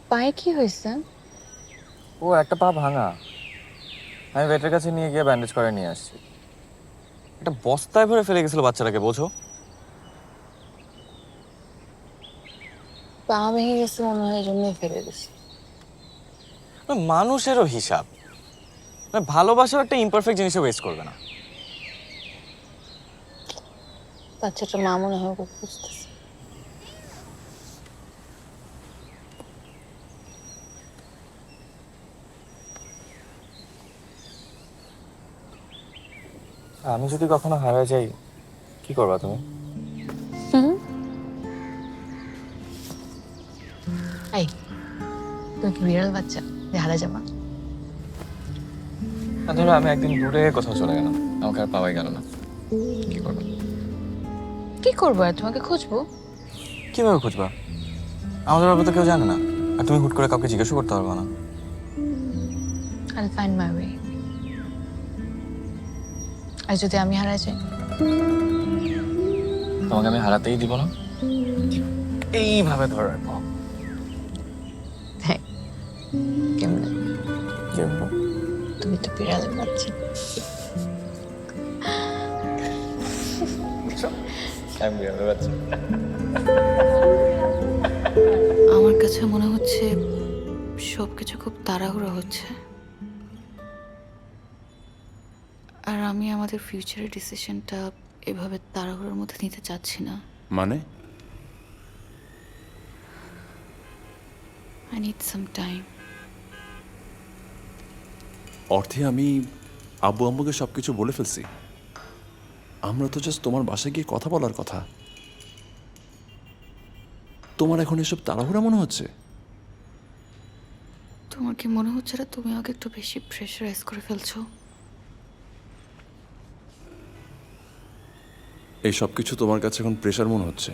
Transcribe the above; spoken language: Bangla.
পায়ে কি হয়েছে? ও একটা পা ভাঙা। আমি ভেটের কাছে নিয়ে গিয়ে ব্যান্ডেজ করে নিয়ে আসছি। একটা বস্তায় ভরে ফেলে গেছিল বাচ্চাটাকে, বোঝো? পা ভেঙে গেছে মনে হয়, এই জন্যই ফেলে দিছি। মানুষেরও হিসাব। ভালোবাসাও একটা ইমপারফেক্ট জিনিসও ওয়েস্ট করবে না। বাচ্চাটার মা মনে হয় ওকে খুঁজতেছে। আমি যদি কখনো হারিয়ে যাই, কি করবা তুমি? হুম। এই, তুমি কি বিড়াল বাচ্চা যে হারা যাবা? ধরো আমি একদিন দূরে কোথাও চলে গেলাম, আমাকে আর পাওয়াই গেল না, কি করবা? কি করবো আর, তোমাকে খুঁজবো। কিভাবে খুঁজবা? আমাদের ব্যাপারে তো কেউ জানে না, আর তুমি হুট করে কাউকে জিজ্ঞাসা করতে পারবে না। I'll find my way. আর যদি আমি হারা যাই? তোমাকে আমি হারাতেই দিব না, এইভাবে ধরে রাখবো। হ্যাঁ, কেমনে? কেমন? তুমি তো বিড়ালের বাচ্চা। আমি বিড়ালের বাচ্চা। আমার কাছে মনে হচ্ছে সবকিছু খুব তাড়াহুড়ো হচ্ছে, আর আমি আমাদের ফিউচারের ডিসিশনটা এভাবে তাড়াহুড়োর মধ্যে নিতে চাচ্ছি না। মানে? I need some time. অর্থে আমি আব্বু আম্মুকে সব কিছু বলে ফেলছি। আমরা তো জাস্ট তোমার বাসায় গিয়ে কথা বলার কথা। তোমার এখন এসব তাড়াহুড়া মনে হচ্ছে? তোমার কি মনে হচ্ছে না তুমি আমাকে একটু বেশি প্রেশারাইজ করে ফেলছো? এই সব কিছু তোমার কাছে এখন প্রেশার মনে হচ্ছে?